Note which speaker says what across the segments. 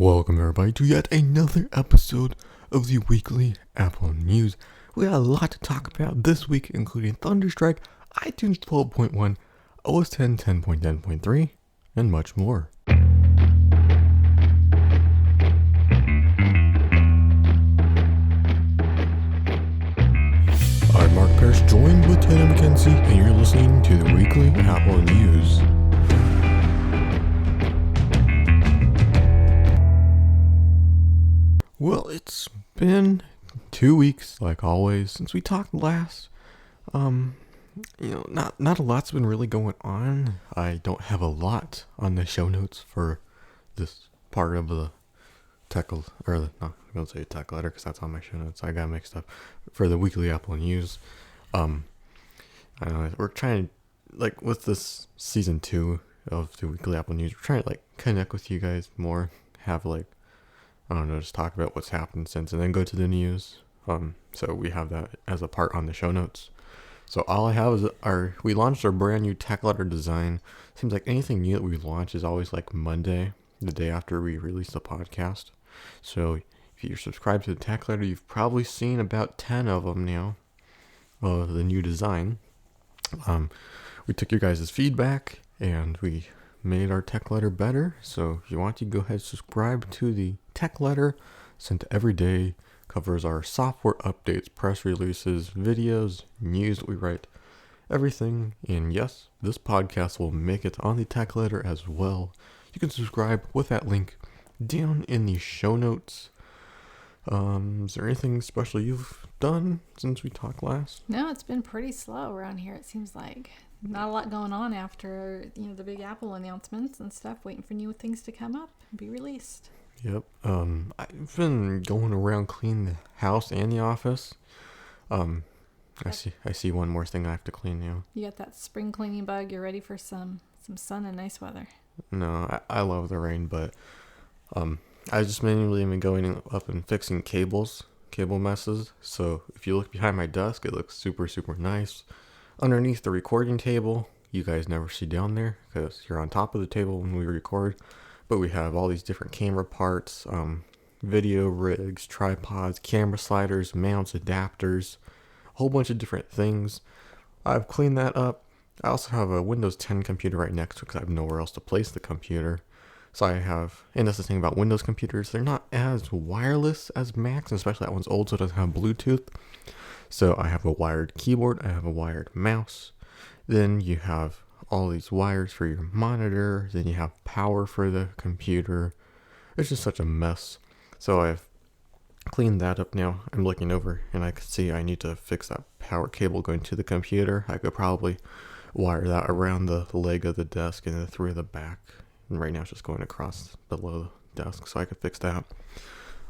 Speaker 1: Welcome everybody to yet another episode of the weekly Apple News. We got a lot to talk about this week, including Thunderstrike, iTunes 12.1, OS 10 10.10.3, and much more. I'm Mark Parrish, joined with Taylor McKenzie, and you're listening to the weekly Apple News. Well, it's been 2 weeks, like always, since we talked last. Not a lot's been really going on. I don't have a lot on the show notes for this part of the I don't say tech letter because that's on my show notes. I got mixed up for the weekly Apple News. I don't know, we're trying to, with this season 2 of the weekly Apple News, we're trying to connect with you guys more, have just talk about what's happened since and then go to the news. So we have that as a part on the show notes. So all I have is we launched our brand new tech letter design. Seems like anything new that we launch is always Monday, the day after we release the podcast. So if you're subscribed to the tech letter, you've probably seen about 10 of them now, of the new design. We took your guys' feedback and we made our tech letter better. So if you want to, go ahead and subscribe to the tech letter sent every day. Covers our software updates, press releases, videos, news that we write, everything. And yes, this podcast will make it on the tech letter as well. You can subscribe with that link down in the show notes. Is there anything special you've done since we talked last?
Speaker 2: No, it's been pretty slow around here. It seems like not a lot going on after the big Apple announcements and stuff. Waiting for new things to come up and be released.
Speaker 1: Yep. I've been going around cleaning the house and the office. I see one more thing I have to clean now.
Speaker 2: You got that spring cleaning bug. You're ready for some sun and nice weather.
Speaker 1: No, I love the rain, but I just mainly been going up and fixing cable messes. So if you look behind my desk, it looks super, super nice. Underneath the recording table, you guys never see down there because you're on top of the table when we record. But we have all these different camera parts, video rigs, tripods, camera sliders, mounts, adapters, a whole bunch of different things. I've cleaned that up. I also have a Windows 10 computer right next to it because I have nowhere else to place the computer. So and that's the thing about Windows computers, they're not as wireless as Macs, especially that one's old, so it doesn't have Bluetooth. So I have a wired keyboard, I have a wired mouse, then you have all these wires for your monitor, then you have power for the computer. It's just such a mess. So I've cleaned that up now. I'm looking over and I can see I need to fix that power cable going to the computer. I could probably wire that around the leg of the desk and then through the back. And right now it's just going across below the desk, so I could fix that.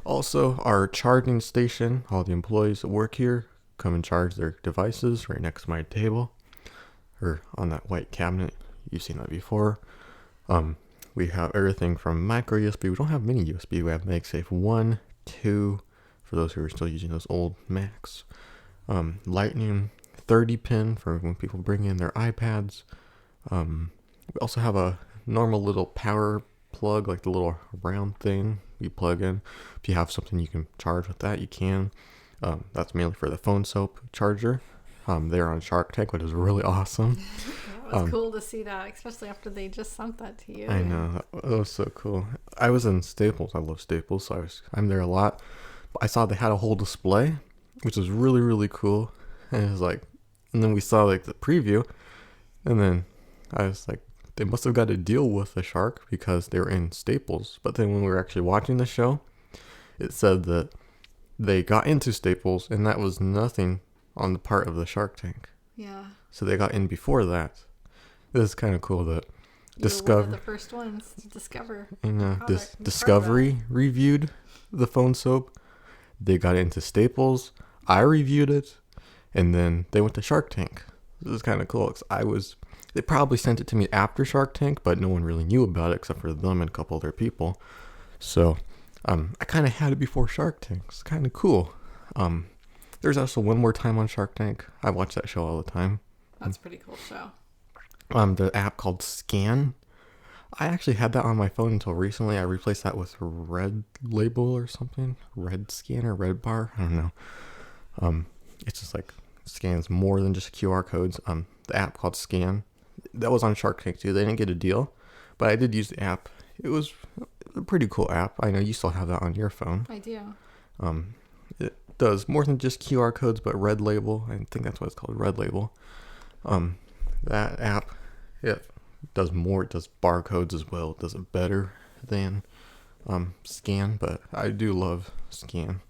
Speaker 1: Also, our charging station, all the employees that work here come and charge their devices right next to my table. Or on that white cabinet. You've seen that before. We have everything from micro USB. We don't have mini USB. We have MagSafe 1, 2, for those who are still using those old Macs. Lightning 30 pin for when people bring in their iPads. We also have a normal little power plug, like the little round thing you plug in. If you have something you can charge with that, you can. That's mainly for the phone soap charger. They're on Shark Tank, which is really awesome.
Speaker 2: It was cool to see that, especially after they just sent that to you.
Speaker 1: I know. That was so cool. I was in Staples. I love Staples, so I'm there a lot. But I saw they had a whole display, which was really, really cool. And it was and then we saw the preview, and then I was like, they must have got to deal with the shark because they were in Staples. But then when we were actually watching the show, it said that they got into Staples, and that was nothing on the part of the Shark Tank.
Speaker 2: Yeah.
Speaker 1: So they got in before that. This is kind of cool that
Speaker 2: you were one of the first ones to discover.
Speaker 1: Discovery reviewed the phone soap. They got into Staples. I reviewed it, and then they went to Shark Tank. This is kind of cool because they probably sent it to me after Shark Tank, but no one really knew about it except for them and a couple other people. So I kind of had it before Shark Tank. It's kind of cool. There's also One More Time on Shark Tank. I watch that show all the time.
Speaker 2: That's a pretty cool show.
Speaker 1: The app called Scan. I actually had that on my phone until recently. I replaced that with Red Label or something. Red Scanner, Red Bar. I don't know. It's just like scans more than just QR codes. The app called Scan. That was on Shark Tank too. They didn't get a deal, but I did use the app. It was a pretty cool app. I know you still have that on your phone.
Speaker 2: I do.
Speaker 1: It does more than just QR codes, but Red Label. I think that's what it's called, Red Label. That app, it does more. It does barcodes as well. It does it better than Scan, but I do love Scan.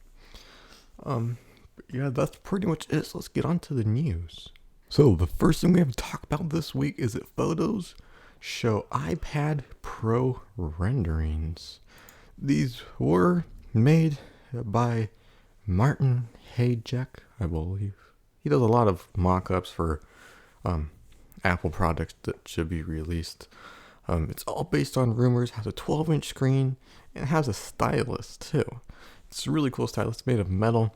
Speaker 1: Yeah, that's pretty much it. So let's get on to the news. So the first thing we have to talk about this week is that photos show iPad Pro renderings. These were made by Martin Hajek, I believe. He does a lot of mock-ups for Apple products that should be released. It's all based on rumors. Has a 12-inch screen and has a stylus too. It's a really cool stylus made of metal,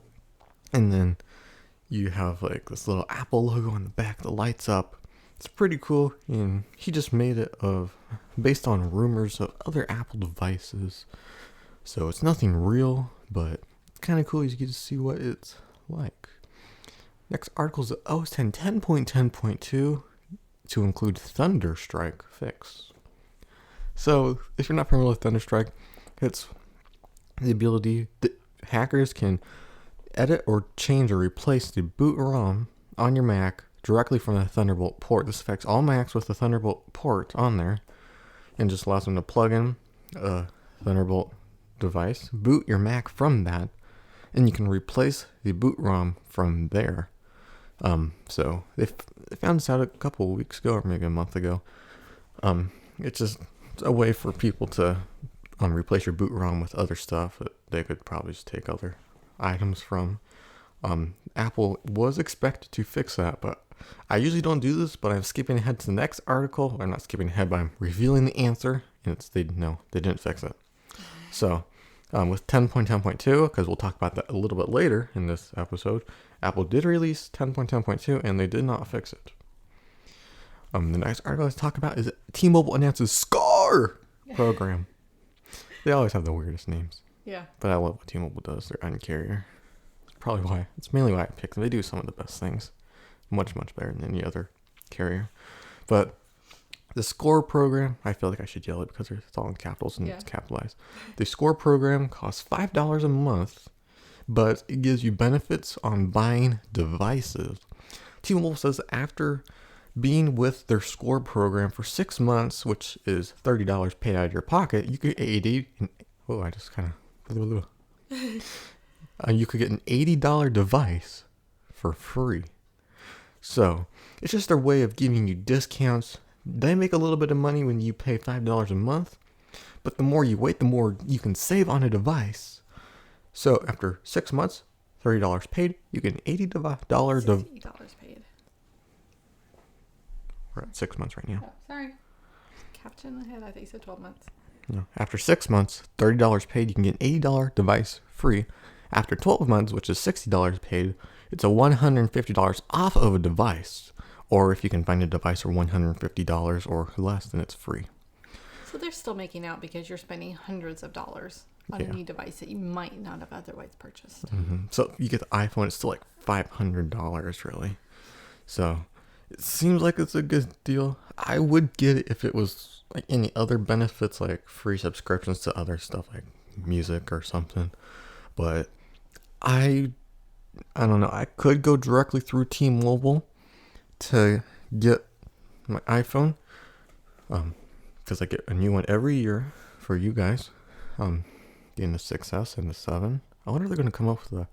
Speaker 1: and then you have like this little Apple logo on the back that lights up. It's pretty cool, and he just made it based on rumors of other Apple devices. So it's nothing real, but it's kind of cool. You get to see what it's like. Next article is OS 10 10.10.2 to include Thunderstrike fix. So if you're not familiar with Thunderstrike, it's the ability that hackers can edit or change or replace the boot ROM on your Mac directly from the Thunderbolt port. This affects all Macs with the Thunderbolt port on there and just allows them to plug in a Thunderbolt device, boot your Mac from that, and you can replace the boot ROM from there. So they found this out a couple of weeks ago or maybe a month ago. It's just a way for people to replace your boot ROM with other stuff that they could probably just take other items from. Apple was expected to fix that, but I usually don't do this, but I'm skipping ahead to the next article. I'm not skipping ahead, but I'm revealing the answer, and they didn't fix it. So with 10.10.2, because we'll talk about that a little bit later in this episode, Apple did release 10.10.2, and they did not fix it. The next article let's talk about is T-Mobile announces SCAR program. They always have the weirdest names.
Speaker 2: Yeah.
Speaker 1: But I love what T-Mobile does. They're Un-carrier. It's mainly why I picked them. They do some of the best things. Much, much better than any other carrier. But the SCORE program, I feel like I should yell it because it's all in capitals and it's capitalized. The SCORE program costs $5 a month, but it gives you benefits on buying devices. T-Mobile says after being with their SCORE program for 6 months, which is $30 paid out of your pocket, you could get you could get an $80 device for free. So it's just their way of giving you discounts. They make a little bit of money when you pay $5 a month, but the more you wait, the more you can save on a device. So after 6 months, $30 paid, you get an $80
Speaker 2: $60 paid.
Speaker 1: We're at 6 months right now.
Speaker 2: Oh, sorry. Captain in the head. I think you said 12 months.
Speaker 1: No. After 6 months, $30 paid, you can get an $80 device free. After 12 months, which is $60 paid, it's a $150 off of a device. Or if you can find a device for $150 or less, then it's free.
Speaker 2: So they're still making out because you're spending hundreds of dollars on a new device that you might not have otherwise purchased.
Speaker 1: Mm-hmm. So you get the iPhone, it's still like $500 really. So it seems like it's a good deal. I would get it if it was like any other benefits, like free subscriptions to other stuff like music or something. But I don't know. I could go directly through T-Mobile to get my iPhone, because I get a new one every year for you guys, getting the 6S and the 7. I wonder if they're going to come up with the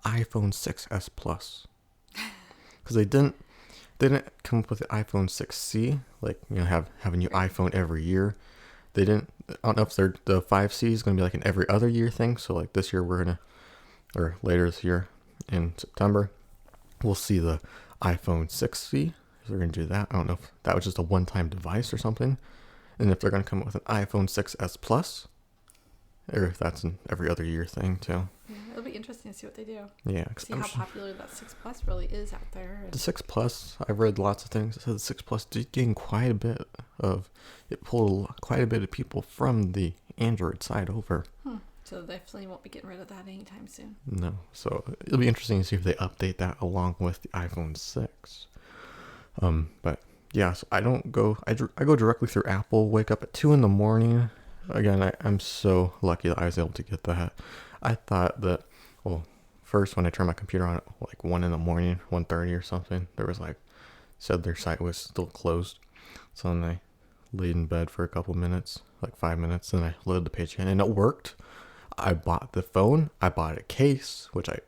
Speaker 1: iPhone 6S Plus, because they didn't come up with the iPhone 6C, like, you know, have a new iPhone every year. They didn't. I don't know if the 5C is going to be like an every other year thing. So like this year or later this year in September, we'll see the iPhone 6C. They're going to do that. I don't know if that was just a one-time device or something. And if they're going to come up with an iPhone 6S Plus, or if that's an every other year thing too.
Speaker 2: Yeah, it'll be interesting to see what they do.
Speaker 1: Yeah, 'cause
Speaker 2: See how popular that 6 Plus really is out there.
Speaker 1: the 6 Plus, I've read lots of things that said the 6 Plus did gain quite a bit of, it pulled quite a bit of people from the Android side over.
Speaker 2: So they definitely won't be getting rid of that anytime soon.
Speaker 1: No, so it'll be interesting to see if they update that along with the iPhone 6. But yeah, so I go directly through Apple, wake up at 2 in the morning. Again, I'm so lucky that I was able to get that. I thought that, well, first when I turned my computer on at like 1 in the morning, 1:30 or something, there was like, said their site was still closed. So then I laid in bed for a couple minutes, like 5 minutes, and I loaded the page again, and it worked. I bought the phone, I bought a case, which I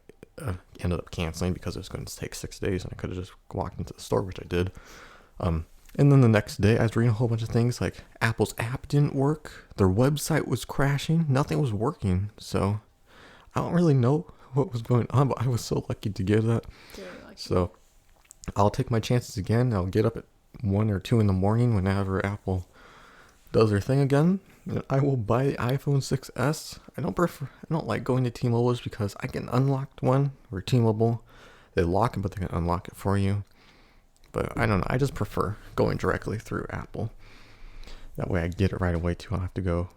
Speaker 1: ended up canceling because it was going to take 6 days, and I could have just walked into the store, which I did. And then the next day, I was reading a whole bunch of things, like Apple's app didn't work, their website was crashing, nothing was working. So I don't really know what was going on, but I was so lucky to get that. So I'll take my chances again. I'll get up at 1 or 2 in the morning whenever Apple does their thing again. And I will buy the iPhone 6s. I don't like going to T-Mobile's because I get an unlocked one, or T-Mobile, they lock it, but they can unlock it for you. But I don't know. I just prefer going directly through Apple. That way I get it right away too. I don't have to go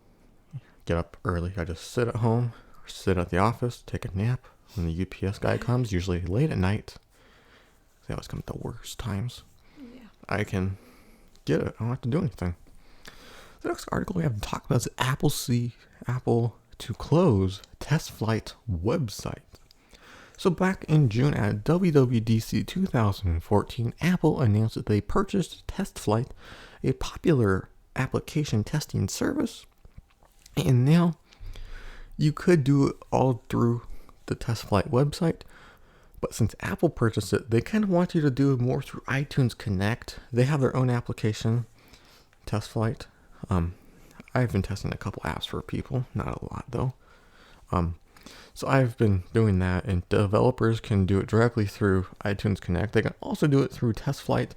Speaker 1: get up early. I just sit at home, or sit at the office, take a nap. When the UPS guy comes, usually late at night, they always come at the worst times.
Speaker 2: Yeah.
Speaker 1: I can get it. I don't have to do anything. The next article we have to talk about is Apple to close test flight website. So back in June at WWDC 2014, Apple announced that they purchased TestFlight, a popular application testing service, and now you could do it all through the TestFlight website. But since Apple purchased it, they kind of want you to do it more through iTunes Connect. They have their own application, TestFlight. I've been testing a couple apps for people, not a lot though. So I've been doing that, and developers can do it directly through iTunes Connect. They can also do it through TestFlight,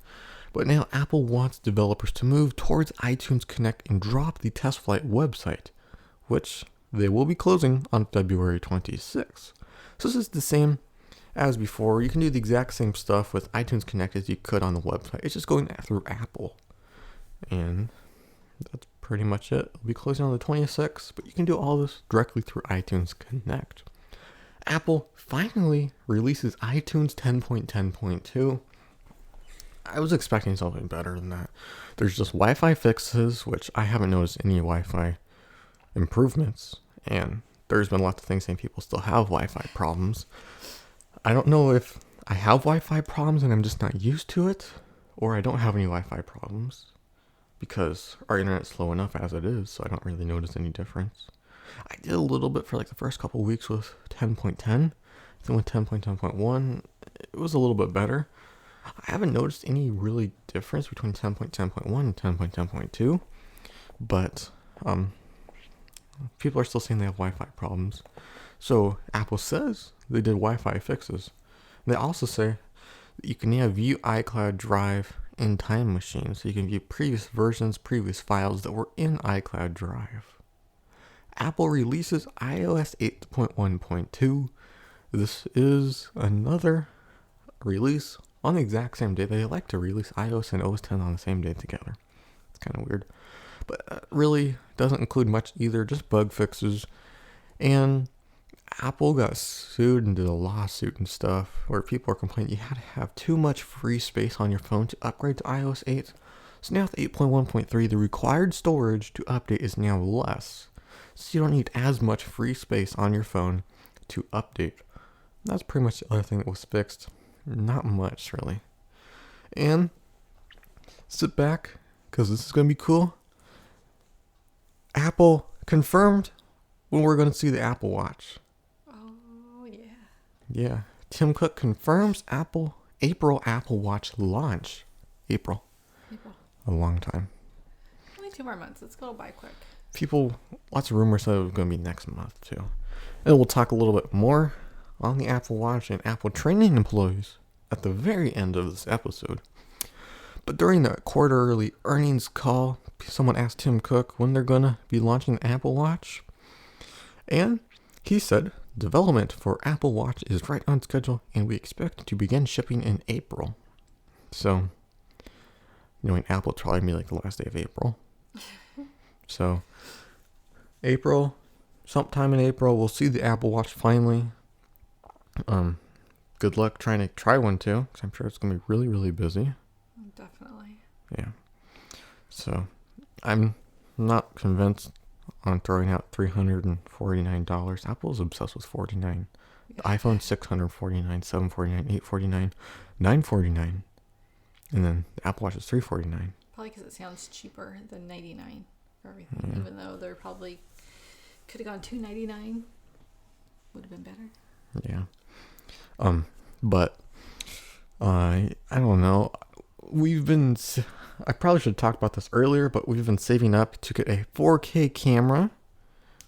Speaker 1: but now Apple wants developers to move towards iTunes Connect and drop the TestFlight website, which they will be closing on February 26th. So this is the same as before. You can do the exact same stuff with iTunes Connect as you could on the website. It's just going through Apple, and that's pretty much it. It'll be closing on the 26th, but you can do all this directly through iTunes Connect. Apple finally releases iTunes 10.10.2. I was expecting something better than that. There's just Wi-Fi fixes, which I haven't noticed any Wi-Fi improvements, and there's been lots of things saying people still have Wi-Fi problems. I don't know if I have Wi-Fi problems and I'm just not used to it, or I don't have any Wi-Fi problems, because our internet's slow enough as it is, so I don't really notice any difference. I did a little bit for like the first couple weeks with 10.10. Then with 10.10.1, it was a little bit better. I haven't noticed any really difference between 10.10.1 and 10.10.2, but people are still saying they have Wi-Fi problems. So Apple says they did Wi-Fi fixes. They also say that you can now view iCloud Drive in Time Machine, so you can view previous versions, previous files that were in iCloud Drive. Apple releases iOS 8.1.2. This is another release on the exact same day. They like to release iOS and OS 10 on the same day together. It's kind of weird. But really doesn't include much either, just bug fixes. And Apple got sued and did a lawsuit and stuff where people are complaining you had to have too much free space on your phone to upgrade to iOS 8. So now with 8.1.3, the required storage to update is now less. So you don't need as much free space on your phone to update. That's pretty much the other thing that was fixed. Not much, really. And sit back, because this is going to be cool. Apple confirmed when we're going to see the Apple Watch.
Speaker 2: Oh, yeah.
Speaker 1: Yeah. Tim Cook confirms April Apple Watch launch. April. A long time.
Speaker 2: Only 2 more months. It's going by quick.
Speaker 1: Lots of rumors that it was going to be next month, too. And we'll talk a little bit more on the Apple Watch and Apple training employees at the very end of this episode. But during the quarterly earnings call, someone asked Tim Cook when they're going to be launching the Apple Watch. And he said Development for Apple Watch is right on schedule, and we expect to begin shipping in April. So, knowing Apple, it'll probably be like the last day of April. So, April, sometime in April, we'll see the Apple Watch finally. Good luck trying to try one too, because I'm sure it's going to be really, really busy.
Speaker 2: Definitely.
Speaker 1: Yeah. So, I'm not convinced on throwing out $349. Apple's obsessed with $49. The iPhone $649, $749, $849, $949, and then the Apple Watch is $349.
Speaker 2: Probably because it sounds cheaper than $99 for everything, even though they're probably could have gone $299. Would have been better.
Speaker 1: Yeah. But I don't know. I probably should have talked about this earlier, but we've been saving up to get a 4K camera.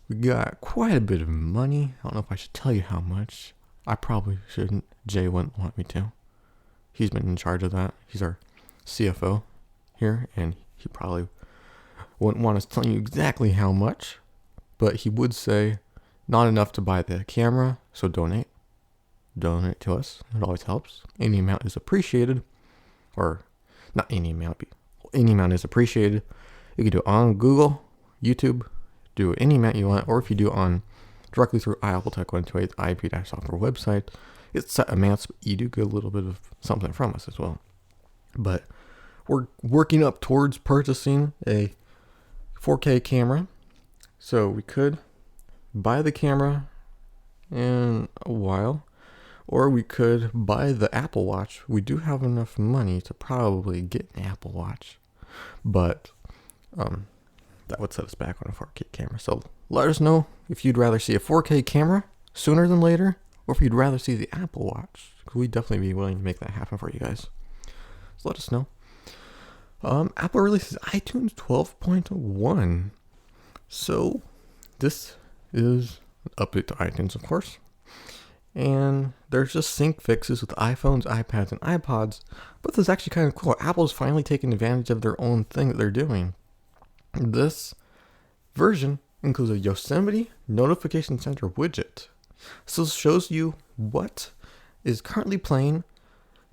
Speaker 1: We got quite a bit of money. I don't know if I should tell you how much. I probably shouldn't. Jay wouldn't want me to. He's been in charge of that. He's our CFO here, and he probably wouldn't want us telling you exactly how much, but he would say not enough to buy the camera, so donate. Donate to us. It always helps. Any amount is appreciated. Or not any amount. Any amount is appreciated. You can do it on Google, YouTube, do any amount you want, or if you do it on directly through Apple Tech 128 IP-software website, it's set amounts, but you do get a little bit of something from us as well. But we're working up towards purchasing a 4K camera, so we could buy the camera in a while, or we could buy the Apple Watch. We do have enough money to probably get an Apple Watch, but that would set us back on a 4K camera. So let us know if you'd rather see a 4K camera sooner than later, or if you'd rather see the Apple Watch. We'd definitely be willing to make that happen for you guys. So let us know. Apple releases iTunes 12.1. So this is an update to iTunes, of course. And there's just sync fixes with iPhones, iPads, and iPods. But this is actually kind of cool. Apple's finally taking advantage of their own thing that they're doing. This version includes a Yosemite Notification Center widget. So this shows you what is currently playing.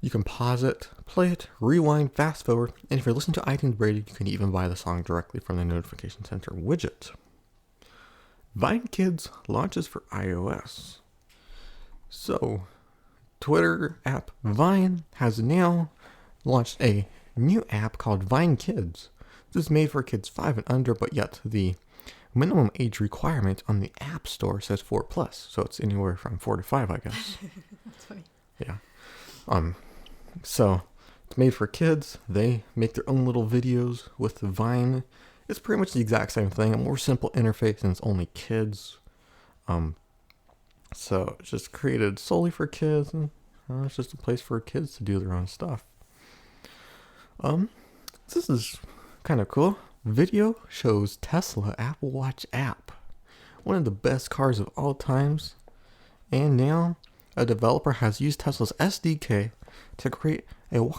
Speaker 1: You can pause it, play it, rewind, fast forward, and if you're listening to iTunes Radio, you can even buy the song directly from the Notification Center widget. Vine Kids launches for iOS. So, Twitter app Vine has now launched a new app called Vine Kids. This is made for kids 5 and under, but yet the minimum age requirement on the App Store says 4+, so it's anywhere from 4 to 5, I guess.
Speaker 2: That's funny.
Speaker 1: Yeah. So it's made for kids. They make their own little videos with the Vine. It's pretty much the exact same thing, a more simple interface, and it's only kids. So it's just created solely for kids, and it's just a place for kids to do their own stuff. This is kind of cool. Video shows Tesla Apple Watch app, one of the best cars of all times, and now a developer has used Tesla's SDK to create an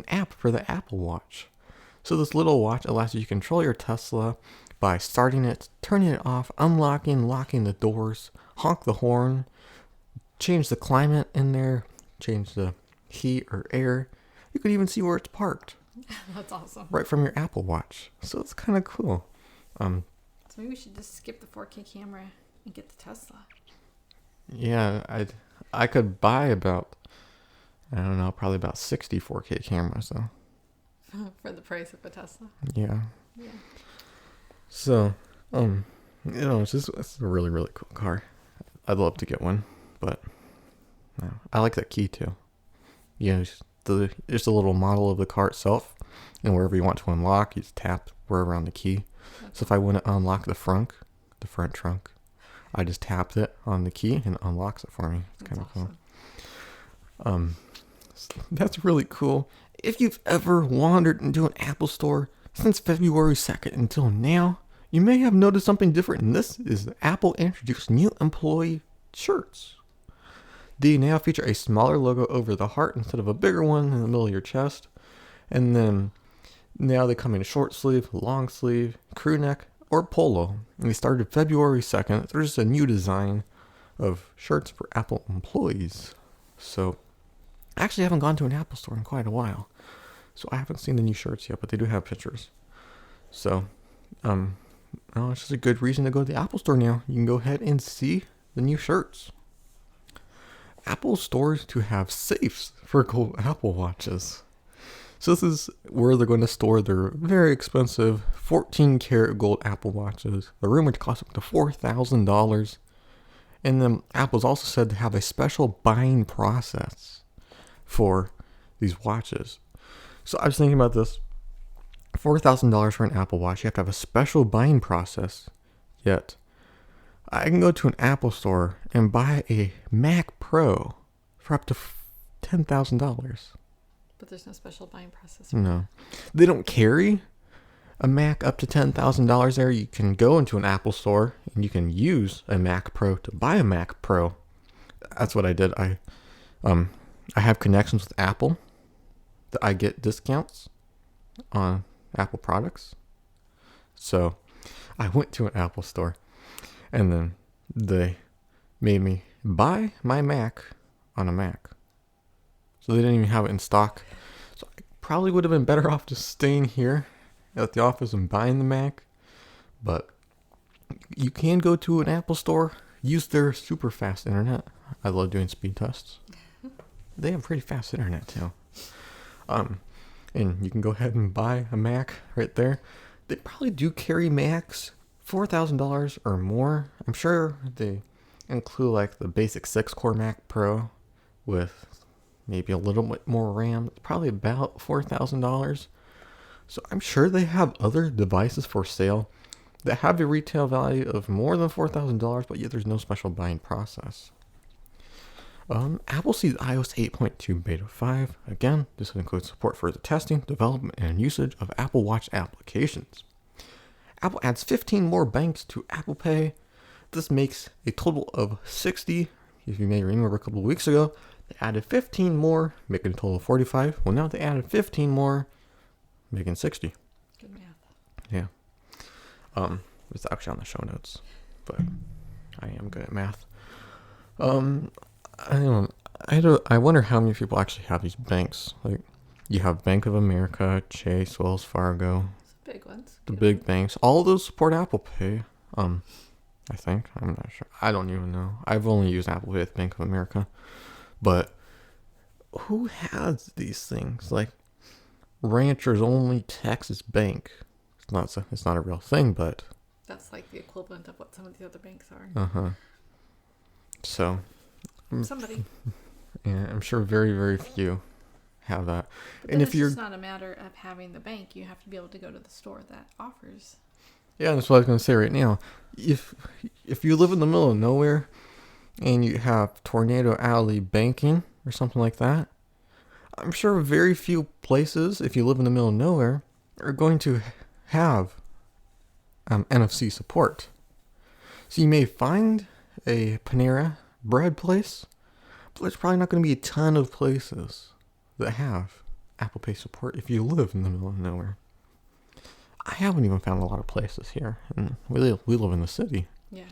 Speaker 1: app for the Apple Watch. So this little watch allows you to control your Tesla by starting it, turning it off, unlocking, locking the doors, honk the horn, change the climate in there, change the heat or air. You could even see where it's parked.
Speaker 2: That's awesome.
Speaker 1: Right from your Apple Watch. So it's kind of cool.
Speaker 2: So maybe we should just skip the 4K camera and get the Tesla.
Speaker 1: Yeah, I could buy about, I don't know, probably about 60 4K cameras though.
Speaker 2: For the price of a Tesla.
Speaker 1: Yeah.
Speaker 2: Yeah.
Speaker 1: So, it's a really, really cool car. I'd love to get one, but no, I like that key too. Just a little model of the car itself, and wherever you want to unlock, you just tap wherever on the key. So if I want to unlock the front trunk, I just tapped it on the key and it unlocks it for me. It's kind of awesome. Cool. That's really cool. If you've ever wandered into an Apple store since February 2nd until now, you may have noticed something different, and this is Apple introduced new employee shirts. They now feature a smaller logo over the heart instead of a bigger one in the middle of your chest. And then now they come in short sleeve, long sleeve, crew neck, or polo. And they started February 2nd. There's just a new design. of shirts for Apple employees. So I actually haven't gone to an Apple store in quite a while. So I haven't seen the new shirts yet, but they do have pictures. So, well, it's just a good reason to go to the Apple store now. You can go ahead and see the new shirts. Apple stores to have safes for gold Apple Watches. So this is where they're going to store their very expensive 14 karat gold Apple Watches. They're rumored to cost up to $4,000. And then Apple's also said to have a special buying process for these watches. So I was thinking about this. $4,000 for an Apple Watch. You have to have a special buying process. Yet, I can go to an Apple store and buy a Mac Pro for up to $10,000.
Speaker 2: But there's no special buying process.
Speaker 1: No. They don't carry a Mac up to $10,000 there. You can go into an Apple store and you can use a Mac Pro to buy a Mac Pro. That's what I did. I have connections with Apple that I get discounts on Apple products. So I went to an Apple store and then they made me buy my Mac on a Mac. So they didn't even have it in stock. So I probably would have been better off just staying here at the office and buying the Mac. But you can go to an Apple store, use their super fast internet. I love doing speed tests. They have pretty fast internet too. And you can go ahead and buy a Mac right there. They probably do carry Macs $4,000 or more. I'm sure they include like the basic 6-core Mac Pro with maybe a little bit more RAM. It's probably about $4,000. So I'm sure they have other devices for sale that have a retail value of more than $4,000, but yet there's no special buying process. Apple sees iOS 8.2 Beta 5. Again, this includes support for the testing, development, and usage of Apple Watch applications. Apple adds 15 more banks to Apple Pay. This makes a total of 60. If you may remember a couple of weeks ago, they added 15 more, making a total of 45. Well, now they added 15 more, making 60.
Speaker 2: Good math.
Speaker 1: Yeah. It's actually on the show notes, but I am good at math. I wonder how many people actually have these banks. Like, you have Bank of America, Chase, Wells Fargo.
Speaker 2: It's big ones.
Speaker 1: The big banks. All of those support Apple Pay. I think. I'm not sure. I don't even know. I've only used Apple Pay with Bank of America. But who has these things? Like, Ranchers Only Texas Bank. It's not a real thing, but
Speaker 2: That's like the equivalent of what some of the other banks are.
Speaker 1: uh-huh. So
Speaker 2: Somebody.
Speaker 1: yeah, I'm sure very, very few have that.
Speaker 2: But
Speaker 1: And
Speaker 2: then
Speaker 1: if
Speaker 2: it's
Speaker 1: you're
Speaker 2: just not a matter of having the bank. You have to be able to go to the store that offers.
Speaker 1: Yeah, that's what I was gonna say right now. If you live in the middle of nowhere and you have Tornado Alley banking or something like that, I'm sure very few places, if you live in the middle of nowhere, are going to have NFC support. So you may find a Panera bread place, but there's probably not going to be a ton of places that have Apple Pay support if you live in the middle of nowhere. I haven't even found a lot of places here, and we live in the city.
Speaker 2: Yeah.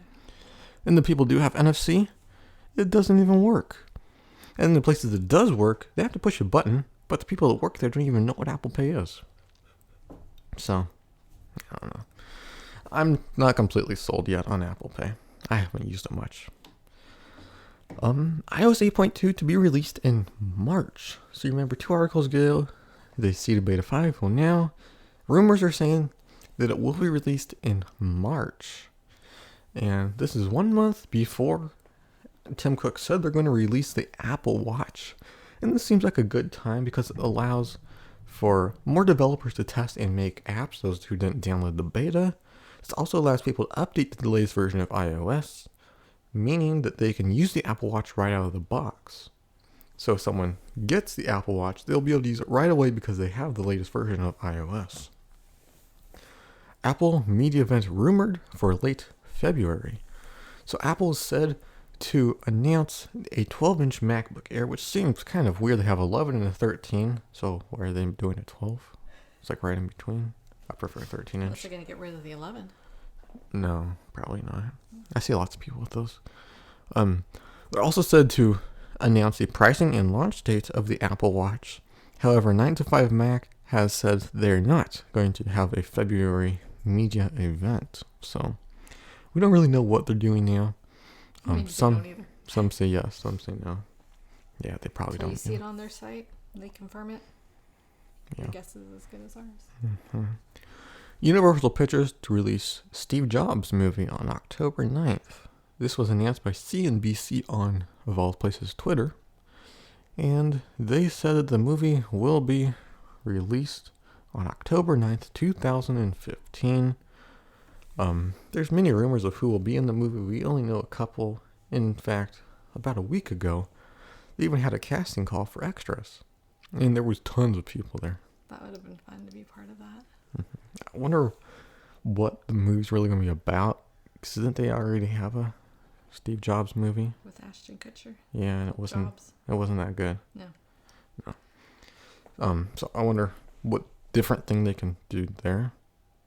Speaker 1: And the people do have NFC, it doesn't even work. And the places that does work, they have to push a button, but the people that work there don't even know what Apple Pay is. So, I don't know. I'm not completely sold yet on Apple Pay. I haven't used it much. iOS 8.2 to be released in March. So you remember 2 articles ago, they seeded Beta 5. Well, now, rumors are saying that it will be released in March. And this is 1 month before Tim Cook said they're going to release the Apple Watch. And this seems like a good time because it allows for more developers to test and make apps, those who didn't download the beta. This also allows people to update to the latest version of iOS, meaning that they can use the Apple Watch right out of the box. So if someone gets the Apple Watch, they'll be able to use it right away because they have the latest version of iOS. Apple media event rumored for late February. So Apple said to announce a 12-inch MacBook Air, which seems kind of weird. They have 11 and a 13, so why are they doing a 12? It's like right in between. I prefer 13
Speaker 2: Unless
Speaker 1: inch.
Speaker 2: they're going to get rid of the 11.
Speaker 1: No, probably not. I see lots of people with those. They're also said to announce the pricing and launch date of the Apple Watch. However, 9 to 5 Mac has said they're not going to have a February media event. So we don't really know what they're doing now.
Speaker 2: Maybe they
Speaker 1: Some
Speaker 2: don't either.
Speaker 1: some say yes, some say no. Yeah, they probably
Speaker 2: Until
Speaker 1: don't.
Speaker 2: you see it on their site, they confirm it.
Speaker 1: Yeah.
Speaker 2: I guess is as good as ours.
Speaker 1: Mm-hmm. Universal Pictures to release Steve Jobs movie on October 9th. This was announced by CNBC on, of all places, Twitter. And they said that the movie will be released on October 9th, 2015. There's many rumors of who will be in the movie. We only know a couple. In fact, about a week ago, they even had a casting call for extras. And there was tons of people there.
Speaker 2: That would have been fun to be part of that.
Speaker 1: I wonder what the movie's really going to be about. Because didn't they already have a Steve Jobs movie?
Speaker 2: With Ashton Kutcher.
Speaker 1: Yeah, and it wasn't that good.
Speaker 2: No.
Speaker 1: So I wonder what different thing they can do there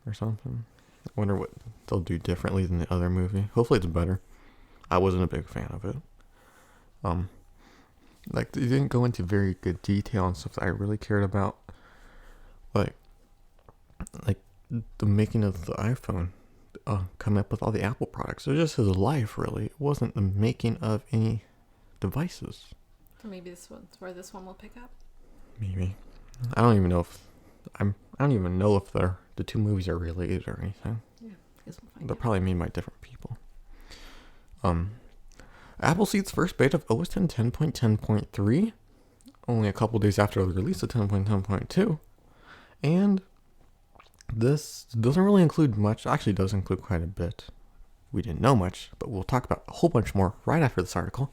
Speaker 1: or something. I wonder what they'll do differently than the other movie. Hopefully it's better. I wasn't a big fan of it. Like they didn't go into very good detail and stuff that I really cared about. Like the making of the iPhone, coming up with all the Apple products. It was just his life, really. It wasn't the making of any devices.
Speaker 2: So maybe this one's where this one will pick up.
Speaker 1: Maybe. I don't even know if the two movies are related or anything.
Speaker 2: Yeah, because we'll find
Speaker 1: They're
Speaker 2: out.
Speaker 1: probably made by different people. Apple sees first beta of OS X 10.10.3 only a couple days after the release of 10.10.2. And this doesn't really include much. Actually, it does include quite a bit. We didn't know much, but we'll talk about a whole bunch more right after this article.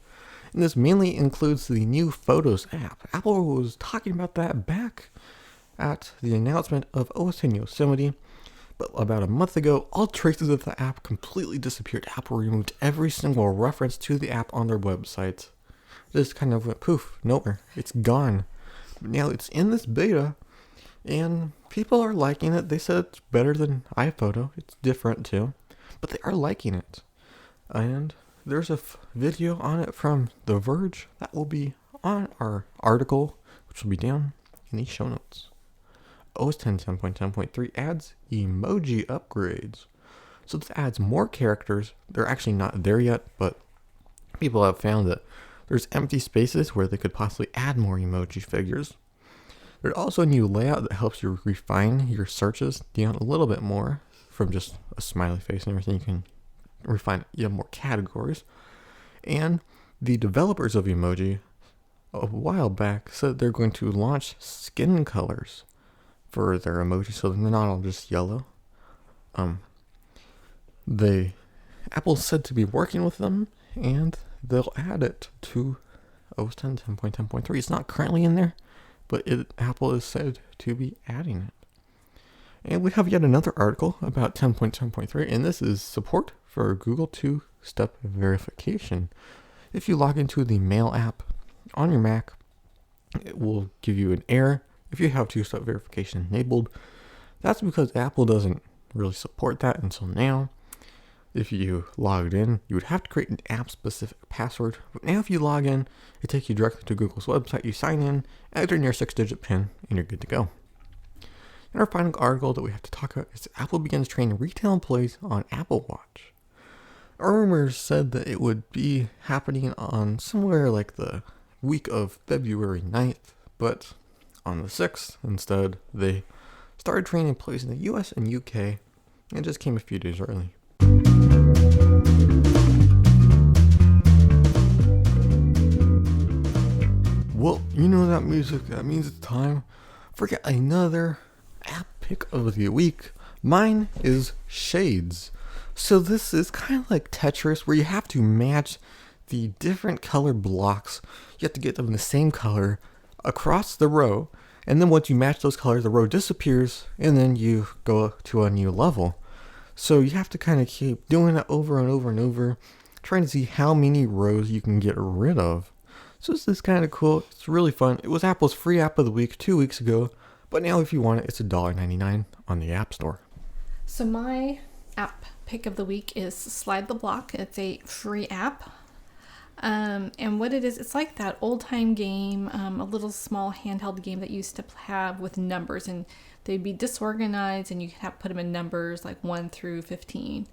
Speaker 1: And this mainly includes the new Photos app. Apple was talking about that back at the announcement of OS X Yosemite. But about a month ago, all traces of the app completely disappeared. Apple removed every single reference to the app on their website. Just kind of went poof, nowhere. It's gone. But now it's in this beta, and people are liking it. They said it's better than iPhoto. It's different too, but they are liking it. And there's a video on it from The Verge that will be on our article, which will be down in the show notes. OS X 10.10.3 adds emoji upgrades. So this adds more characters. They're actually not there yet, but people have found that there's empty spaces where they could possibly add more emoji figures. There's also a new layout that helps you refine your searches down a little bit more from just a smiley face and everything. You can refine it. You have more categories. And the developers of emoji a while back said they're going to launch skin colors for their emoji, so they're not all just yellow. Apple said to be working with them, and they'll add it to OS X 10.10.3. It's not currently in there, but Apple is said to be adding it. And we have yet another article about 10.10.3, and this is support for Google two-step verification. If you log into the Mail app on your Mac, it will give you an error if you have two-step verification enabled. That's because Apple doesn't really support that until now. If you logged in, you would have to create an app-specific password. But now if you log in, it takes you directly to Google's website. You sign in, enter in your 6-digit PIN, and you're good to go. And our final article that we have to talk about is Apple begins training retail employees on Apple Watch. Rumors said that it would be happening on somewhere like the week of February 9th, but on the 6th instead, they started training employees in the US and UK, and it just came a few days early. Well, you know that music, that means it's time for yet another app pick of the week. Mine is Shades. So this is kind of like Tetris, where you have to match the different color blocks. You have to get them the same color across the row, and then once you match those colors, the row disappears, and then you go to a new level. So you have to kind of keep doing it over and over and over, trying to see how many rows you can get rid of. So this is kind of cool. It's really fun. It was Apple's free app of the week 2 weeks ago, but now if you want it, it's $1.99 on the App Store.
Speaker 2: So my app pick of the week is Slide the Block. It's a free app. And what it is, it's like that old time game, a little small handheld game that you used to have with numbers, and they'd be disorganized, and you could have put them in numbers like 1 through 15.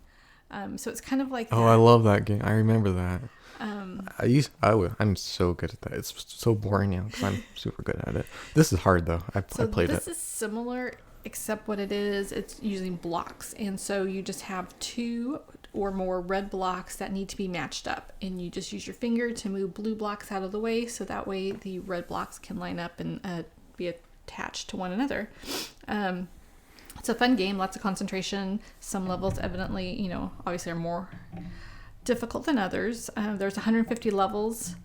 Speaker 2: So it's kind of like
Speaker 1: Oh,
Speaker 2: that.
Speaker 1: I love that game. I remember that.
Speaker 2: Um,
Speaker 1: I'm so good at that. It's so boring now because I'm super good at it. This is hard though. I
Speaker 2: so
Speaker 1: played
Speaker 2: this
Speaker 1: it.
Speaker 2: is similar, except what it is, it's using blocks, and so you just have 2 or more red blocks that need to be matched up, and you just use your finger to move blue blocks out of the way, so that way the red blocks can line up and be attached to one another. It's a fun game, lots of concentration. Some levels evidently, obviously are more difficult than others. There's 150 levels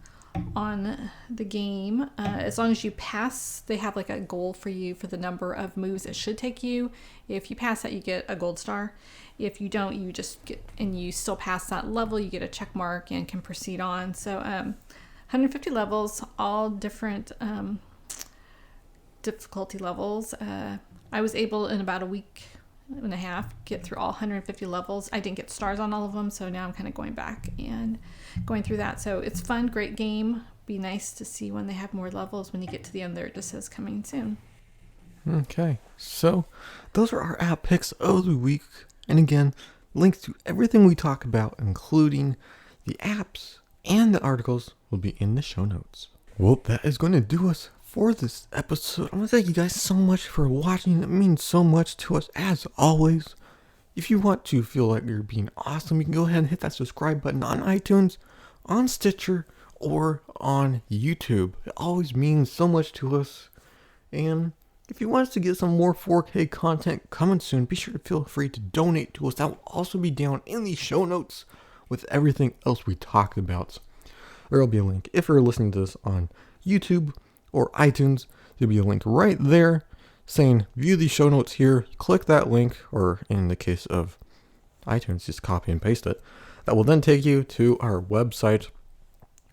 Speaker 2: on the game. As long as you pass, they have like a goal for you for the number of moves it should take you. If you pass that, you get a gold star. If you don't, you just get, and you still pass that level, you get a check mark and can proceed on. So 150 levels, all different difficulty levels. I was able in about a week and a half get through all 150 levels. I didn't get stars on all of them, so now I'm kind of going back and going through that. So it's fun, great game. Be nice to see when they have more levels. When you get to the end there, it just says coming soon.
Speaker 1: Okay, so those are our app picks of the week. And again, links to everything we talk about, including the apps and the articles, will be in the show notes. Well, that is going to do us for this episode. I want to thank you guys so much for watching. It means so much to us as always. If you want to feel like you're being awesome, you can go ahead and hit that subscribe button on iTunes, on Stitcher, or on YouTube. It always means so much to us. And if you want us to get some more 4K content coming soon, be sure to feel free to donate to us. That will also be down in the show notes with everything else we talked about. There will be a link. If you're listening to this on YouTube or iTunes, there'll be a link right there saying view the show notes here. Click that link, or in the case of iTunes, just copy and paste it. That will then take you to our website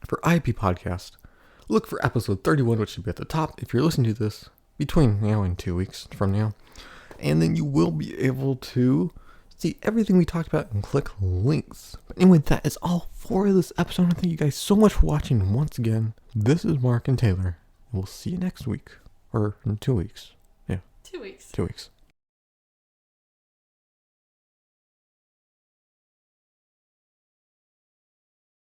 Speaker 1: for IP Podcast. Look for episode 31, which should be at the top if you're listening to this between now and 2 weeks from now. And then you will be able to see everything we talked about and click links. But anyway, that is all for this episode. I want to thank you guys so much for watching once again. This is Mark and Taylor. We'll see you next week. Or in 2 weeks. Yeah.
Speaker 2: 2 weeks.
Speaker 1: 2 weeks.